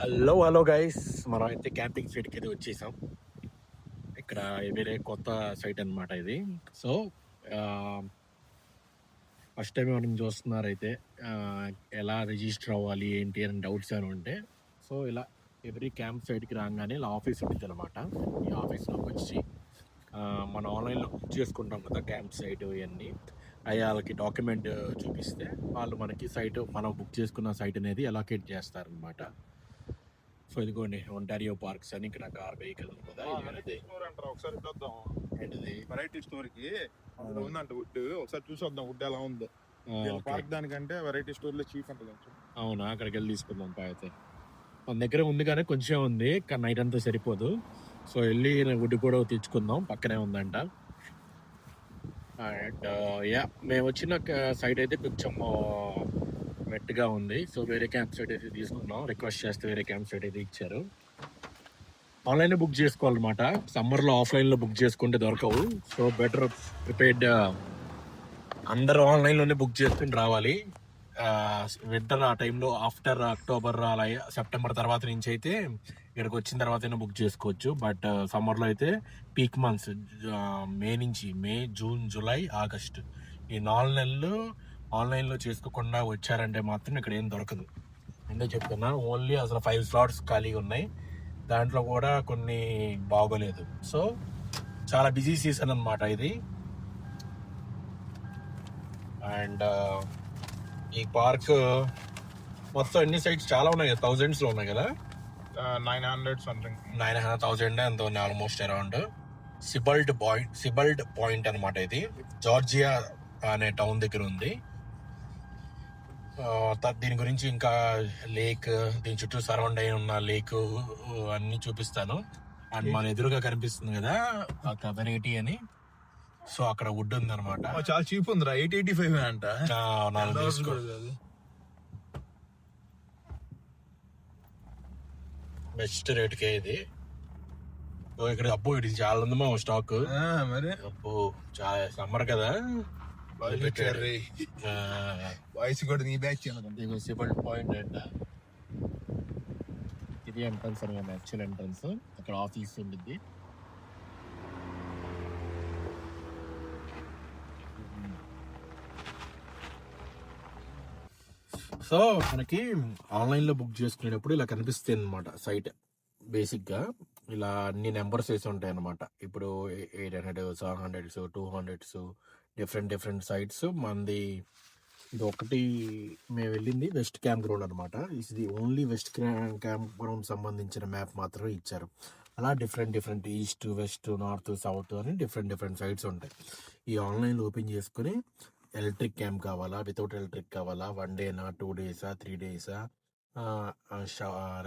Hello guys, మనం అయితే camping సైట్కి అయితే వచ్చేసాం. ఇక్కడ వేరే కొత్త సైట్ అన్నమాట ఇది. సో ఫస్ట్ టైం మనం చూస్తున్నారైతే ఆ, ఎలా రిజిస్టర్ అవ్వాలి ఏంటి అని డౌట్స్ అని ఉంటే, సో ఇలా ఎవ్రీ క్యాంప్ సైట్కి రాగానే ఇలా ఆఫీస్ ఉంటుంది అనమాట. ఈ ఆఫీస్లోకి వచ్చి మనం ఆన్లైన్లో బుక్ చేసుకుంటాం కదా క్యాంప్ సైట్ ఇవన్నీ. అవి వాళ్ళకి డాక్యుమెంట్ చూపిస్తే వాళ్ళు మనకి సైట్, మనం బుక్ చేసుకున్న సైట్ అనేది అలొకేట్ చేస్తారనమాట. సో ఇదిగోండి ఒంటారియో పార్క్స్ అని ఇక్కడ కార్ వెహికల్ కదా. స్టోర్ అంటారు, ఒకసారి చూద్దాం. ఏంటిది? వెరైటీ స్టోర్ కి అందులో ఉందంట వుడ్, ఒకసారి చూసి వద్దాం వుడ్ ఎలా ఉందో. పార్క్ దానికంటే వెరైటీ స్టోర్ లో చీప్ అంట కొంచెం. అవునా, అక్కడికి వెళ్ళి తీసుకుందాం పా. అయితే మన దగ్గర ఉంది కానీ కొంచెం ఉంది, కానీ నైట్ అంతా సరిపోదు. సో వెళ్ళి వుడ్ కూడా తెచ్చుకుందాం, పక్కనే ఉందంట. అండ్ యా, మేము వచ్చిన సైట్ అయితే కొంచెం వెట్గా ఉంది. సో వేరే క్యాంప్ సైట్ అయితే తీసుకున్నాం, రిక్వెస్ట్ చేస్తే వేరే క్యాంప్ సైట్ అయితే ఇచ్చారు. ఆన్లైన్ బుక్ చేసుకోవాలన్నమాట. సమ్మర్లో ఆఫ్లైన్లో బుక్ చేసుకుంటే దొరకవు. సో బెటర్ ప్రిపేర్డ్, అందరూ ఆన్లైన్లోనే బుక్ చేసుకుని రావాలి. వింటర్ ఆ టైంలో ఆఫ్టర్ అక్టోబర్ అలా సెప్టెంబర్ తర్వాత నుంచి అయితే ఇక్కడికి వచ్చిన తర్వాతనే బుక్ చేసుకోవచ్చు. బట్ సమ్మర్లో అయితే peak months May, June, July, August ఈ 4 నెలలు ఆన్లైన్లో చేసుకోకుండా వచ్చారంటే మాత్రం ఇక్కడ ఏం దొరకదు. ఎందుకు చెప్తున్నా, ఓన్లీ అసలు 5 స్లాట్స్ ఖాళీగా ఉన్నాయి, దాంట్లో కూడా కొన్ని బాగోలేదు. సో చాలా బిజీ సీజన్ అన్నమాట ఇది. అండ్ ఈ పార్క్ మొత్తం ఎన్ని సైట్స్ చాలా ఉన్నాయి కదా, థౌజండ్స్లో ఉన్నాయి కదా. 900 సంథింగ్, 900,000 ఎంత ఉంది ఆల్మోస్ట్ అరౌండ్. సిబల్డ్ పాయింట్ అనమాట ఇది, జార్జియా అనే టౌన్ దగ్గర ఉంది. దీని గురించి ఇంకా లేక్, దీని చుట్టూ సరౌండ్ అయి ఉన్న లేక్ అన్ని చూపిస్తాను. అండ్ మన ఎదురుగా కనిపిస్తుంది కదా కమ్యూనిటీ అని, సో అక్కడ వుడ్ ఉంది అనమాట. చాలా చీప్ ఉందిరా, 885 అంట. బెస్ట్ రేట్కే ఇది. ఇక్కడ అబ్బో, ఇది చాలా ఉంది మా స్టాక్. మరి అబ్బో, చాలా సమ్మర్ కదా. వాయిస్ కూడా నీ బ్యాచ్. సిబల్ పాయింట్ అంట ఇది. ఎంట్రన్స్ అనమాట, యాక్చువల్ ఎంట్రన్స్. అక్కడ ఆఫీస్ ఉండిద్ది. సో మనకి ఆన్లైన్లో బుక్ చేసుకునేటప్పుడు ఇలా కనిపిస్తుంది అనమాట సైట్. బేసిక్గా ఇలా అన్ని నెంబర్స్ వేసి ఉంటాయి అనమాట. ఇప్పుడు 800, 700, 200 డిఫరెంట్ సైట్స్. మనది ఇది ఒకటి, మేము వెళ్ళింది వెస్ట్ క్యాంప్ గ్రౌండ్ అనమాట. ఇది ఓన్లీ వెస్ట్ క్యాంప్ గ్రౌండ్ సంబంధించిన మ్యాప్ మాత్రమే ఇచ్చారు. అలా different east, west, north, south అని డిఫరెంట్ సైట్స్ ఉంటాయి. ఈ ఆన్లైన్లో ఓపెన్ చేసుకుని ఎలక్ట్రిక్ క్యాంప్ కావాలా, వితౌట్ ఎలక్ట్రిక్ కావాలా, 1 డేనా, 2 డేసా, 3 డేసా,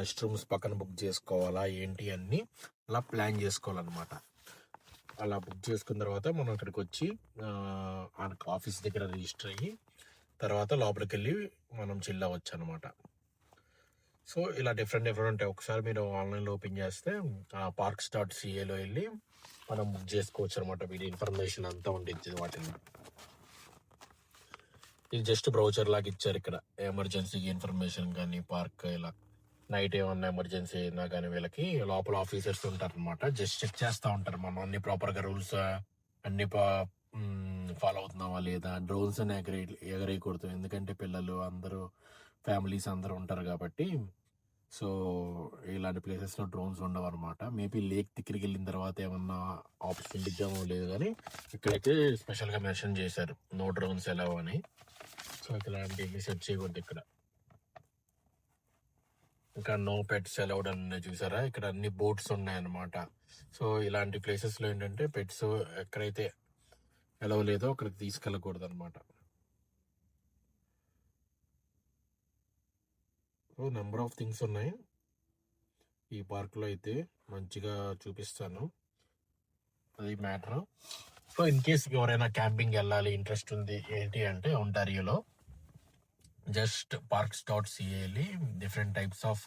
రెస్ట్ రూమ్స్ పక్కన బుక్ చేసుకోవాలా, ఏంటి అన్నీ అలా ప్లాన్ చేసుకోవాలన్నమాట. అలా బుక్ చేసుకున్న తర్వాత మనం అక్కడికి వచ్చి ఆఫీస్ దగ్గర రిజిస్టర్ అయ్యి తర్వాత లోపలికి వెళ్ళి మనం చిల్ అవ్వచ్చు అనమాట. సో ఇలా డిఫరెంట్ ఉంటాయి. ఒకసారి మీరు ఆన్లైన్లో ఓపెన్ చేస్తే parks.ca వెళ్ళి మనం బుక్ చేసుకోవచ్చు అనమాట. వీడి ఇన్ఫర్మేషన్ అంతా ఉండిద్ది వాటిని. ఇది జస్ట్ బ్రౌచర్ లాగా ఇచ్చారు. ఇక్కడ ఎమర్జెన్సీ ఇన్ఫర్మేషన్ కానీ, పార్క్ ఇలా నైట్ ఏమన్నా ఎమర్జెన్సీ అయినా కానీ వీళ్ళకి లోపల ఆఫీసర్స్ ఉంటారు అనమాట. జస్ట్ చెక్ చేస్తూ ఉంటారు మనం అన్ని ప్రాపర్గా రూల్స్ అన్ని ఫాలో అవుతున్నావా లేదా. డ్రోన్స్ అని ఎగరేయకూడదు, ఎందుకంటే పిల్లలు అందరూ, ఫ్యామిలీస్ అందరూ ఉంటారు కాబట్టి. సో ఇలాంటి ప్లేసెస్లో డ్రోన్స్ ఉండవు అనమాట. మేబీ లేక్ దగ్గరికి వెళ్ళిన తర్వాత ఏమన్నా ఆప్షన్ ఇద్దామో లేదు, కానీ ఇక్కడైతే స్పెషల్గా మెన్షన్ చేశారు నో డ్రోన్స్ ఎలా అని. సో ఇలాంటివి సెట్ చేయకూడదు ఇక్కడ. ఇంకా నో పెట్స్ అలౌడ్ అని చూసారా, ఇక్కడ అన్ని బోట్స్ ఉన్నాయన్నమాట. సో ఇలాంటి ప్లేసెస్లో ఏంటంటే పెట్స్ ఎక్కడైతే అలౌ లేదో అక్కడికి తీసుకెళ్ళకూడదు అనమాట. సో నెంబర్ ఆఫ్ థింగ్స్ ఉన్నాయి ఈ పార్క్లో అయితే, మంచిగా చూపిస్తాను, అది మ్యాటర్. సో ఇన్ కేస్ ఎవరైనా క్యాంపింగ్ వెళ్ళాలి ఇంట్రెస్ట్ ఉంది ఏంటి అంటే, ఒంటారియోలో జస్ట్ parks.ca వెళ్ళి డిఫరెంట్ టైప్స్ ఆఫ్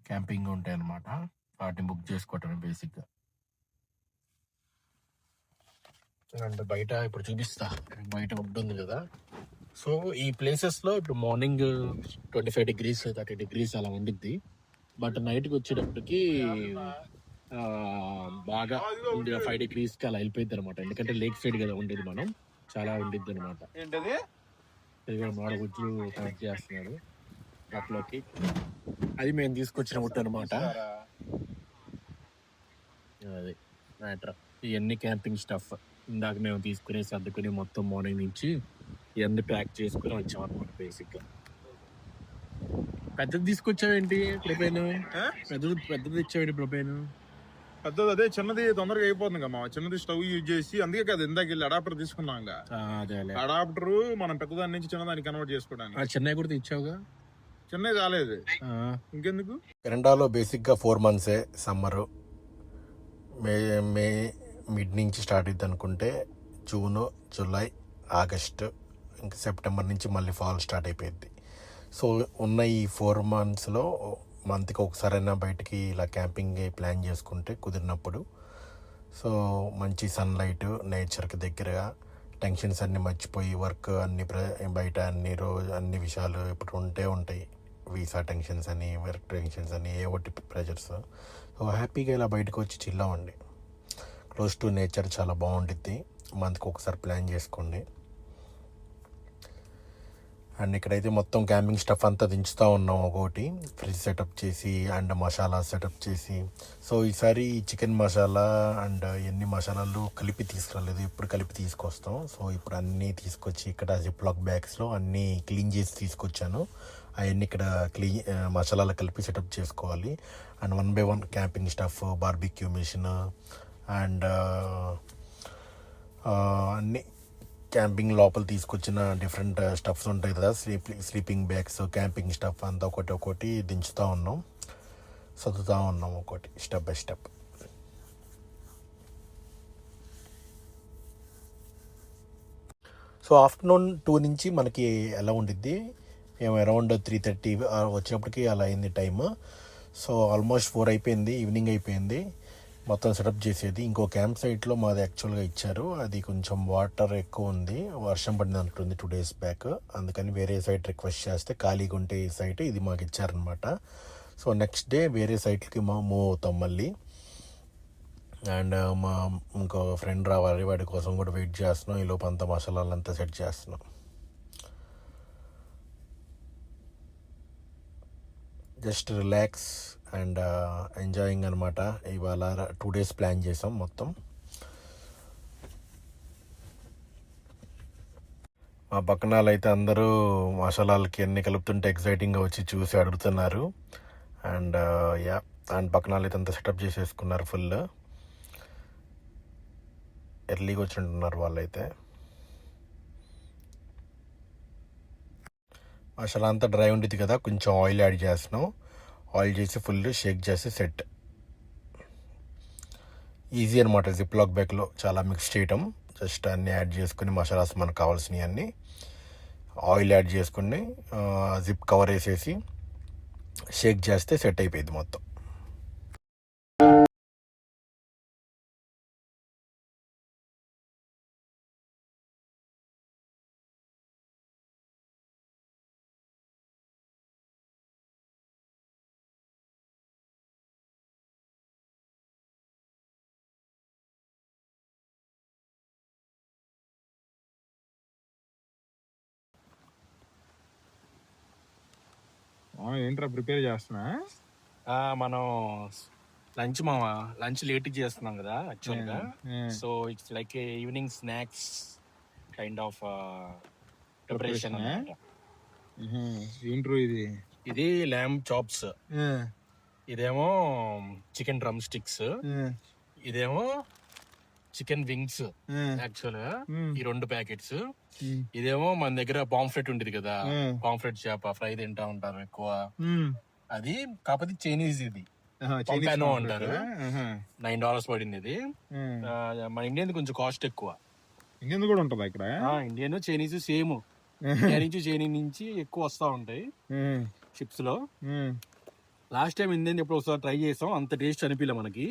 క్యాంపింగ్ ఉంటాయి అన్నమాట. వాటిని బుక్ చేసుకోవటం బేసిక్గా. అండ్ బయట ఇప్పుడు చూపిస్తా, బయట ఉంటుంది కదా. సో ఈ ప్లేసెస్లో ఇప్పుడు మార్నింగ్ 25 degrees 30 degrees అలా ఉండిద్ది. బట్ నైట్కి వచ్చేటప్పటికి ఆ, బాగా 5 degrees అలా వెళ్ళిపోయింది అనమాట. ఎందుకంటే లేక్ సైడ్ కదా ఉండేది మనం, చాలా ఉండిద్ది అనమాట. ఏంటది? మాడగుజ్జు కనెక్ట్ చేస్తున్నాడు ట్రక్లోకి. అది మేము తీసుకొచ్చిన వుడ్ అనమాట. అది మ్యాటర్. ఇవన్నీ క్యాంపింగ్ స్టఫ్ ఇందాక మేము తీసుకుని సర్దుకుని మొత్తం మార్నింగ్ నుంచి ఇవన్నీ ప్యాక్ చేసుకుని వచ్చాం అనమాట. బేసిక్గా పెద్దది తీసుకొచ్చావేంటి ప్రొపైన్? పెద్దది ఇచ్చావేంటి ప్రొపైన్? పెద్దది అదే, చిన్నది తొందరగా అయిపోతుంది కదా. చిన్నది స్టవ్ యూజ్ చేసి, అందుకే కదా ఇందాక వెళ్ళి అడాప్టర్ తీసుకున్నాం. అదే అడాప్టర్ మనం పెద్దదాని నుంచి చిన్నదాన్ని కన్వర్ట్ చేసుకోవడానికి. చెన్నై కూడా ఇచ్చావుగా? చెన్నై రాలేదు, ఇంకెందుకు. కెనడాలో బేసిక్గా 4 months సమ్మరు. మే మిడ్ నుంచి స్టార్ట్ అవుతుంది అనుకుంటే జూన్, జూలై, ఆగస్టు, ఇంకా సెప్టెంబర్ నుంచి మళ్ళీ ఫాల్ స్టార్ట్ అయిపోయింది. సో ఉన్న ఈ 4 monthsలో మంత్కి ఒకసారైనా బయటికి ఇలా క్యాంపింగ్ ప్లాన్ చేసుకుంటే కుదిరినప్పుడు, సో మంచి సన్లైట్, నేచర్కి దగ్గరగా, టెన్షన్స్ అన్నీ మర్చిపోయి వర్క్ అన్ని బయట అన్ని విషయాలు ఇప్పుడు ఉంటాయి. వీసా టెన్షన్స్ అని, వర్క్ టెన్షన్స్ అని, ఏ ఒకటి ప్రెజర్స్. సో హ్యాపీగా ఇలా బయటకు వచ్చి చిల్ అవ్వండి. క్లోజ్ టు నేచర్ చాలా బాగుంటుంది. మంత్కి ఒకసారి ప్లాన్ చేసుకోండి. అండ్ ఇక్కడైతే మొత్తం క్యాంపింగ్ స్టఫ్ అంతా దించుతూ ఉన్నాం. ఒకటి ఫ్రిడ్జ్ సెటప్ చేసి అండ్ మసాలా సెటప్ చేసి. సో ఈసారి చికెన్ మసాలా అండ్ ఎన్ని మసాలాలు కలిపి తీసుకురాలేదు, ఇప్పుడు కలిపి తీసుకొస్తాం. సో ఇప్పుడు అన్నీ తీసుకొచ్చి ఇక్కడ జిప్లాక్ బ్యాగ్స్లో అన్నీ క్లీన్ చేసి తీసుకొచ్చాను. అవన్నీ ఇక్కడ మసాలాలు కలిపి సెటప్ చేసుకోవాలి. And 1 by 1 camping stuff, barbecue machine and అన్నీ క్యాంపింగ్ లోపల తీసుకొచ్చిన డిఫరెంట్ స్టఫ్స్ ఉంటాయి కదా, స్లీపింగ్ బ్యాగ్స్, క్యాంపింగ్ స్టఫ్ అంతా ఒకటి దించుతూ ఉన్నాం, సర్దుతూ ఉన్నాం ఒకటి step by step. So afternoon 2 నుంచి మనకి ఎలా ఉండిద్ది, మేము అరౌండ్ 3:30 వచ్చినప్పటికి అలా అయింది టైమ్. సో ఆల్మోస్ట్ 4 అయిపోయింది, ఈవినింగ్ అయిపోయింది మొత్తం సెటప్ చేసేది. ఇంకో క్యాంప్ సైట్లో మాది యాక్చువల్గా ఇచ్చారు, అది కొంచెం వాటర్ ఎక్కువ ఉంది, వర్షం పడింది అంటుంది 2 days బ్యాక్. అందుకని వేరే సైట్ రిక్వెస్ట్ చేస్తే ఖాళీగా ఉంటే ఈ సైట్ ఇది మాకు ఇచ్చారనమాట. సో నెక్స్ట్ డే వేరే సైట్కి మూవ్ అవుతాం మళ్ళీ. అండ్ మా ఇంకో ఫ్రెండ్ రావాలి, వాడి కోసం కూడా వెయిట్ చేస్తున్నాం. ఈ లోపు అంతా మసాలాలంతా సెట్ చేస్తున్నాం. జస్ట్ రిలాక్స్ అండ్ ఎంజాయింగ్ అనమాట. ఇవాళ 2 days ప్లాన్ చేసాం మొత్తం. మా పక్కన అయితే అందరూ మసాలాలకి అన్ని కలుపుతుంటే ఎక్సైటింగ్గా వచ్చి చూసి అడుగుతున్నారు. అండ్ అండ్ పక్కన అయితే అంతా సెటప్ చేసేసుకున్నారు. ఫుల్ ఎర్లీగా వచ్చింటున్నారు వాళ్ళైతే. మసాలా అంతా డ్రై ఉండేది కదా, కొంచెం ఆయిల్ యాడ్ చేస్తున్నాం. ఆయిల్ చేసి ఫుల్ షేక్ చేసి సెట్. ఈజీ అనమాట జిప్లాక్ బ్యాగ్లో చాలా మిక్స్ చేయటం. జస్ట్ అన్నీ యాడ్ చేసుకుని మసాలాస్ మనకు కావాల్సినవి అన్నీ ఆయిల్ యాడ్ చేసుకుని జిప్ కవర్ వేసేసి షేక్ చేస్తే సెట్ అయిపోయింది మొత్తం. ఏంట్రా ప్రిపేర్ చేస్తున్నా? మనం లంచ్ లేట్ చేస్తున్నాం కదా యాక్చువల్గా. So it's like evening snacks kind of preparation అన్నమాట. ఏంట్రో ఇది ల్యామ్ చాప్స్, ఇదేమో చికెన్ డ్రమ్ స్టిక్స్, ఇదేమో చికెన్ వింగ్స్ యాక్చువల్ గా ఈ 2 ప్యాకెట్స్. ఇదేమో మన దగ్గర పాంఫ్లెట్ ఉంటుంది కదా, పాంఫ్లెట్ చేప ఫ్రై తింటా ఉంటారు ఎక్కువ, అది కాకపోతే చైనీస్. ఇది పంపానో అంటారు. $9 పడింది ఇది. మన ఇండియన్ కొంచెం కాస్ట్ ఎక్కువ. ఇండియన్ కూడా ఉంటుంది ఇక్కడ. ఇండియన్ చైనీస్ సేమ్, ఇండియా నుంచి చైనీస్ నుంచి ఎక్కువ వస్తా ఉంటాయి షిప్స్ లో. లాస్ట్ టైం ఇండియన్ ఎప్పుడు ఒకసారి ట్రై చేసాం, అంత టేస్ట్ అనిపించలే మనకి.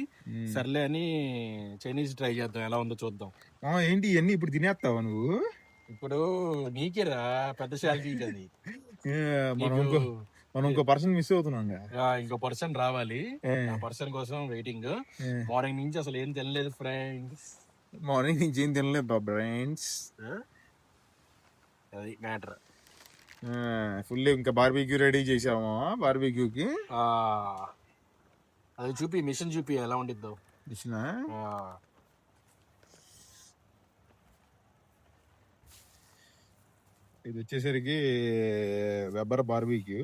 సర్లే అని చైనీస్ ట్రై చేద్దాం, ఎలా ఉందో చూద్దాం. ఏంటి ఇవన్నీ ఇప్పుడు తినేస్తావా నువ్వు? ఇప్పుడు నీకేరా పెద్ద శాలరీ అది. మనం ఇంకో పర్సన్ మిస్ అవుతున్నాం ఇంకో పర్సన్ రావాలి. ఆ పర్సన్ కోసం వెయిటింగ్. మార్నింగ్ నుంచి అసలు ఏం తినలేదు ఫ్రెండ్స్. మార్నింగ్ నుంచి ఏం తినలేదు ఫ్రెండ్స్. అది మ్యాటర్. ఫుల్ ఇంకా బార్బీక్యూ రెడీ చేసామా? బార్బీక్యూకి అది చూపి, మిషన్ చూపి ఎలా ఉండిద్దో. మిషన్ ఇది వచ్చేసరికి వెబర్ బార్బీక్యూ.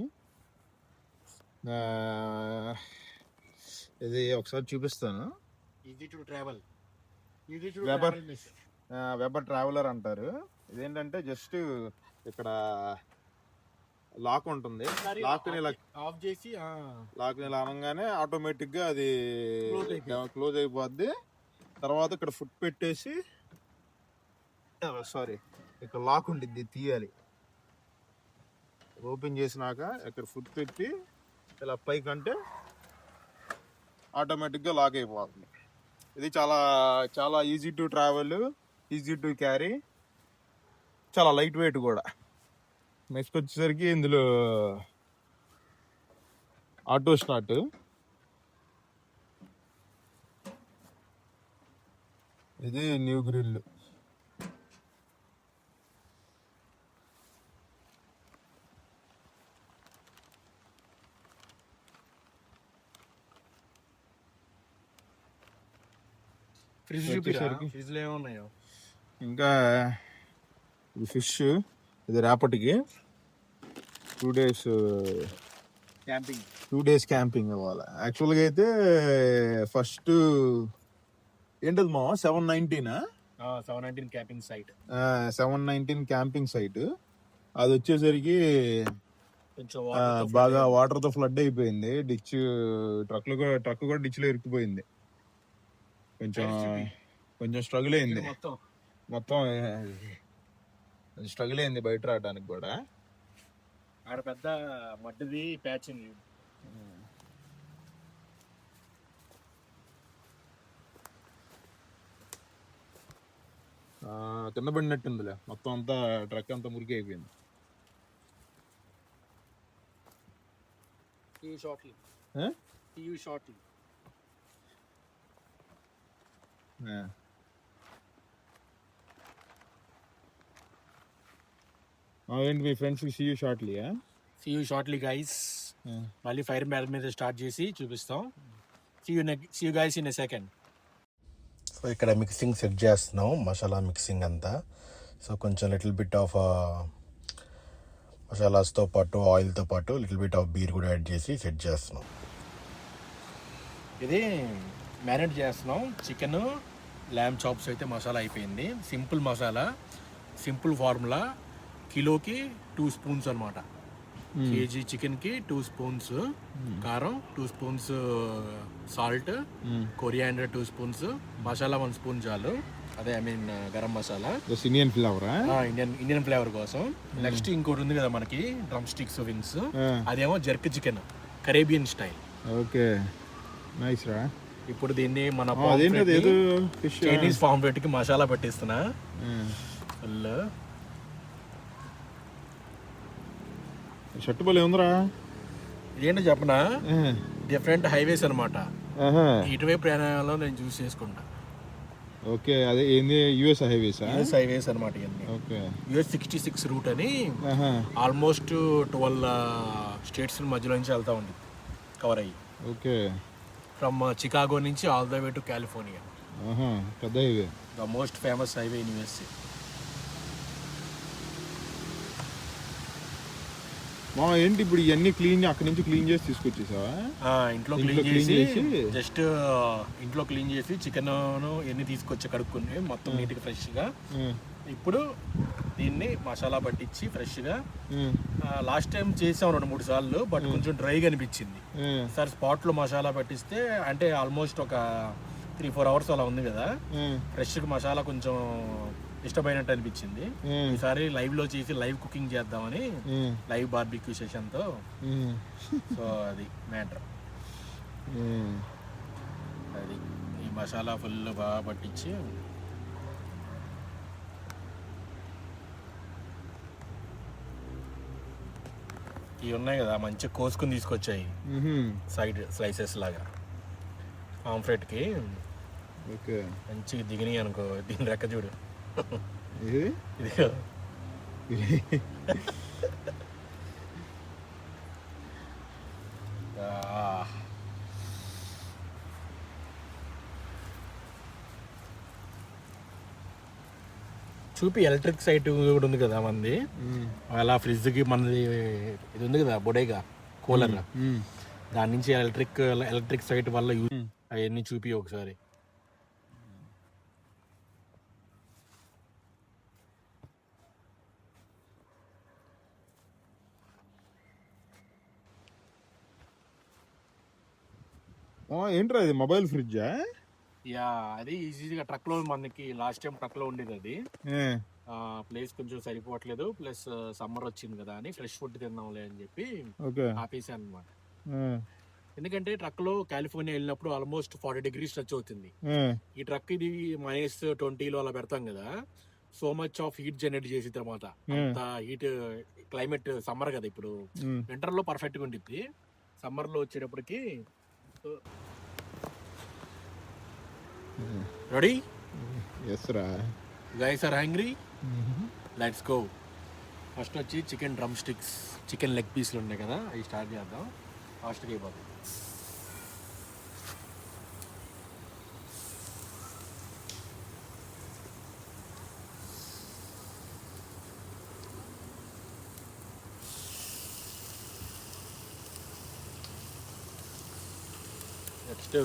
ఇది ఒకసారి చూపిస్తాను. Easy to travel. Weber traveller అంటారు. ఇదేంటంటే జస్ట్ ఇక్కడ లాక్ ఉంటుంది. లాక్ని ఇలా ఆఫ్ చేసి లాక్ని ఇలా అనగానే ఆటోమేటిక్గా అది క్లోజ్ అయిపోద్ది. తర్వాత ఇక్కడ ఫుట్ పెట్టేసి సారీ ఇక్కడ లాక్ ఉండిద్ది, తీయాలి. ఓపెన్ చేసినాక ఇక్కడ ఫుట్ పెట్టి ఇలా పైకంటే ఆటోమేటిక్గా లాక్ అయిపోతుంది. ఇది చాలా చాలా easy to travel, easy to carry, చాలా లైట్ వెయిట్ కూడా. నెక్స్ట్ వచ్చేసరికి ఇందులో ఆటో స్టార్ట్. ఇది న్యూ గ్రిల్. ఫ్రిడ్జ్ చూపిసరికి ఫ్రిడ్జ్ లో ఏమున్నాయో. ఇంకా ఇది ఫిష్. ఇది రేపటికి 2 days క్యాంపింగ్. 2 days క్యాంపింగ్ అవ్వాలి. యాక్చువల్గా అయితే ఫస్ట్ ఏంటది మా 719 క్యాంపింగ్ సైట్. 719 camping site. అది వచ్చేసరికి కొంచెం బాగా వాటర్తో ఫ్లడ్ అయిపోయింది. డిచ్ ట్రక్ కూడా డిచ్లో ఇరుక్కుపోయింది. కొంచెం స్ట్రగుల్ అయింది. మొత్తం స్ట్రగుల్ అయింది బయట రావడానికి కూడా. ఆడ పెద్ద మట్టిది ప్యాచ్ ఉంది. కింద పడినట్టుందిలే, మొత్తం అంతా ట్రక్ అంతా మురికి అయిపోయింది. ఏంటి మీ friends see you shortly guys. మళ్ళీ ఫైర్ బ్యాల్ మీద స్టార్ట్ చేసి చూపిస్తాం. See you guys in a second. So ఇక్కడ మిక్సింగ్ సెట్ చేస్తున్నాం, మసాలా మిక్సింగ్ అంతా. సో కొంచెం లిటిల్ బిట్ ఆఫ్ మసాలాస్తో పాటు ఆయిల్తో పాటు లిటిల్ బిట్ ఆఫ్ బీర్ కూడా యాడ్ చేసి సెట్ చేస్తున్నాం. ఇది మ్యారినేట్ చేస్తున్నాం. చికెన్ ల్యామ్ చాప్స్ అయితే మసాలా అయిపోయింది. Simple masala, simple formula. కిలోకి 2 spoons అనమాట. కేజీ చికెన్కి 2 spoons కారం, 2 spoons salt, coriander 2 spoons, masala 1 spoon చాలు. అదే I mean garam masala, Indian flavour. Indian flavour కోసం. నెక్స్ట్ ఇంకోటి ఉంది కదా మనకి, డ్రమ్ స్టిక్స్ వింగ్స్. అదేమో jerk chicken, Caribbean style. Okay, nice రా. ఇప్పుడు దీన్ని మన చైనీస్ ఫామ్ పెట్టుకి మసాలా పట్టిస్తున్నా ఫుల్. షర్ట్ బలే ఉందిరా. ఇదేంటో చెప్పనా, డిఫరెంట్ హైవేస్ అనమాట. ఇటువైపు ప్రయాణంలో నేను చూస్ చేసుకుంటా. ఓకే, అదే ఏంది యుఎస్ హైవేస్ అనమాట ఇవన్నీ. ఓకే, యుఎస్ 66 రూట్ అని ఆల్మోస్ట్ 12 స్టేట్స్ మధ్యలో నుంచి వెళ్తా ఉంది, కవర్ అయ్యి. ఓకే, ఫ్రమ్ చికాగో నుంచి all the way to California. పెద్ద highway, the most famous highway in USA. ఏంటి ఇప్పుడు ఇవన్నీ క్లీన్ అక్కడ నుంచి క్లీన్ చేసి తీసుకొచ్చేసావా? ఇంట్లో క్లీన్ చేసి జస్ట్ ఇంట్లో క్లీన్ చేసి చికెన్ ఎన్ని తీసుకొచ్చి కడుక్కుని మొత్తం నీట్గా ఫ్రెష్గా. ఇప్పుడు దీన్ని మసాలా పట్టించి ఫ్రెష్గా. లాస్ట్ టైం చేసాం 2-3 సార్లు, బట్ కొంచెం డ్రైగా అనిపించింది. సార్ స్పాట్లో మసాలా పట్టిస్తే అంటే ఆల్మోస్ట్ ఒక 3-4 hours అలా ఉంది కదా, ఫ్రెష్గా మసాలా కొంచెం ఇష్టమైనట్టు అనిపించింది. ఈసారి లైవ్ లో చేసి లైవ్ కుకింగ్ చేద్దామని, లైవ్ బార్బిక్యూ సెషన్ తో. సో అది మ్యాటర్. అది ఈ మసాలా ఫుల్ బాగా పట్టించి ఇవి ఉన్నాయి కదా మంచిగా కోసుకుని తీసుకొచ్చాయి సైడ్ స్లైసెస్ లాగా పాంఫ్రెట్కి ఓకే. మంచిగా దిగినాయి అనుకో. దీని రెక్క చూడు ఇది ఇదిగో. ఆ. చూపి ఎలక్ట్రిక్ సైట్ కూడా ఉంది కదా మంది. అలా ఫ్రిడ్జ్కి మనది ఇది ఉంది కదా బొడేగా కూలర్, దాని నుంచి ఎలక్ట్రిక్ సైట్ వల్ల యూజ్ అవన్నీ చూపి ఒకసారి. ఏంట్రా ఇది మొబైల్ ఫ్రిడ్జా? యా, అది ఈజీగా ట్రక్లో మనకి లాస్ట్ టైం ట్రక్లో ఉండేది అది. ప్లేస్ కొంచెం సరిపోవట్లేదు, ప్లస్ సమ్మర్ వచ్చింది కదా అని ఫ్రెష్ ఫుడ్ తిందాంలే అని చెప్పి ఆపేసాను అనమాట. ఎందుకంటే ట్రక్లో కాలిఫోర్నియా వెళ్ళినప్పుడు ఆల్మోస్ట్ 40 degrees టచ్ అవుతుంది. ఈ ట్రక్ ఇది -20 అలా పెడతాం కదా, so much of heat generate చేసిన తర్వాత అంత హీట్ క్లైమేట్ సమ్మర్ కదా ఇప్పుడు, వింటర్ లో పర్ఫెక్ట్ గా ఉండిద్ది. సమ్మర్ లో వచ్చేటప్పటికి రెడీ. ఎస్ రా. Guys are hungry, let's go. First వచ్చి chicken drumsticks, chicken leg పీస్లు ఉన్నాయి కదా, అవి స్టార్ట్ చేద్దాం. ఫాస్ట్గా అయిపోతుంది. నెక్స్ట్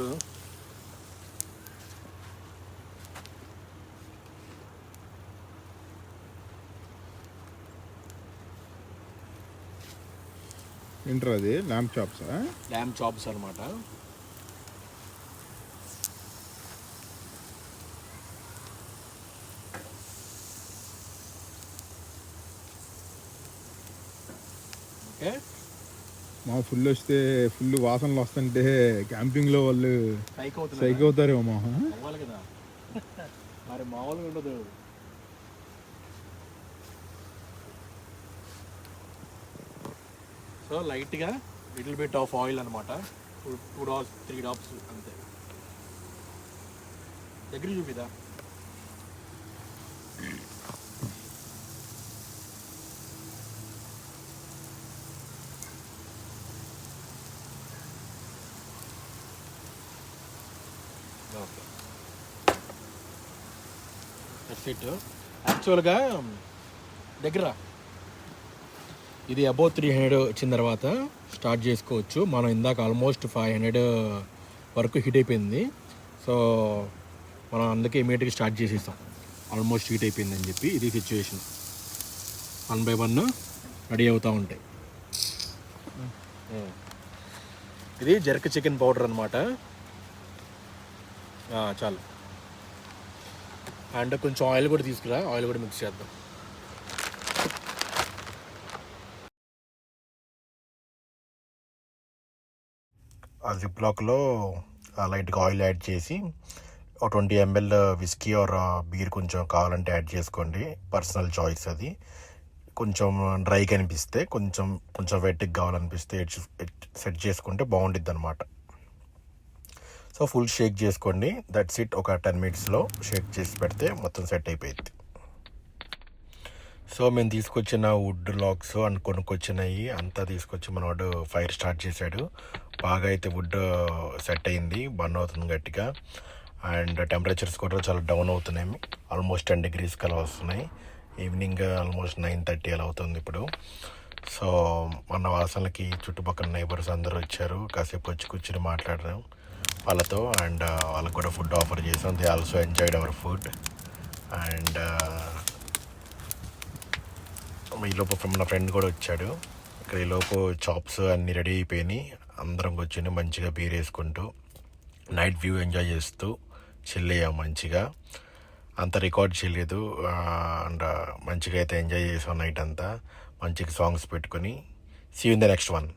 ఏంట్రా అది? ల్యాంప్ చాప్సా? ల్యాంప్ చాప్స్ అనమాట. ఓకే, మా ఫుల్ వస్తే ఫుల్ వాసనలు వస్తుంటే క్యాంపింగ్లో వాళ్ళు సైక్ అవుతారేమో మా. అవ్వాలి కదా మరి, మామూలుగా ఉండదు. సో లైట్గా లిటిల్ బిట్ ఆఫ్ ఆయిల్ అనమాట, 2 drops 3 drops అంతే. దగ్గర చూపిదా. Okay, that's it. యాక్చువల్గా దగ్గర ఇది అబౌవ్ 300 వచ్చిన తర్వాత స్టార్ట్ చేసుకోవచ్చు. మనం ఇందాక ఆల్మోస్ట్ 500 వరకు హీట్ అయిపోయింది. సో మనం అందుకే ఇమీడియట్గా స్టార్ట్ చేసేస్తాం, ఆల్మోస్ట్ హీట్ అయిపోయిందని చెప్పి. ఇది సిచ్యువేషన్, 1 by 1 రెడీ అవుతూ ఉంటాయి. ఇది జర్క్ చికెన్ పౌడర్ అనమాట. చాలు. అండ్ కొంచెం ఆయిల్ కూడా తీసుకురా, ఆయిల్ కూడా మిక్స్ చేద్దాం. ఆ జిప్ లాక్లో లైట్గా ఆయిల్ యాడ్ చేసి ఒక 20 ml విస్కీ ఆర్ బీర్ కొంచెం కావాలంటే యాడ్ చేసుకోండి, పర్సనల్ చాయిస్ అది. కొంచెం డ్రైగా అనిపిస్తే, కొంచెం వెట్గా కావాలనిపిస్తే సెట్ చేసుకుంటే బాగుండిద్ది అనమాట. సో ఫుల్ షేక్ చేసుకోండి, దట్స్ ఇట్. ఒక 10 minutesలో షేక్ చేసి పెడితే మొత్తం సెట్ అయిపోయింది. సో మేము తీసుకొచ్చిన వుడ్ లాక్స్ అండ్ కొనుక్కొచ్చినవి అంతా తీసుకొచ్చి మనవాడు ఫైర్ స్టార్ట్ చేశాడు. బాగా అయితే వుడ్ సెట్ అయింది, బర్న్ అవుతుంది గట్టిగా. అండ్ టెంపరేచర్స్ కూడా చాలా డౌన్ అవుతున్నాయి, ఆల్మోస్ట్ 10 degrees అలా వస్తున్నాయి. ఈవినింగ్ ఆల్మోస్ట్ 9:30 అలా అవుతుంది ఇప్పుడు. సో మన వాసనలకి చుట్టుపక్కల నైబర్స్ అందరూ వచ్చారు, కాసేపు వచ్చి కూర్చుని మాట్లాడారు వాళ్ళతో. అండ్ వాళ్ళకి కూడా ఫుడ్ ఆఫర్ చేసాం. They also enjoyed our food. And ఈలోపు మన ఫ్రెండ్ కూడా వచ్చాడు. ఇక్కడ ఈలోపు చాప్స్ అన్నీ రెడీ అయిపోయినాయి. అందరం కూర్చొని మంచిగా బీర్ వేసుకుంటూ నైట్ వ్యూ ఎంజాయ్ చేస్తూ చిల్ అయ్యాం మంచిగా. అంత రికార్డ్ చేయలేదు, అండ్ మంచిగా అయితే ఎంజాయ్ చేసాం నైట్ అంతా. మంచిగా సాంగ్స్ పెట్టుకొని. See you in the next one.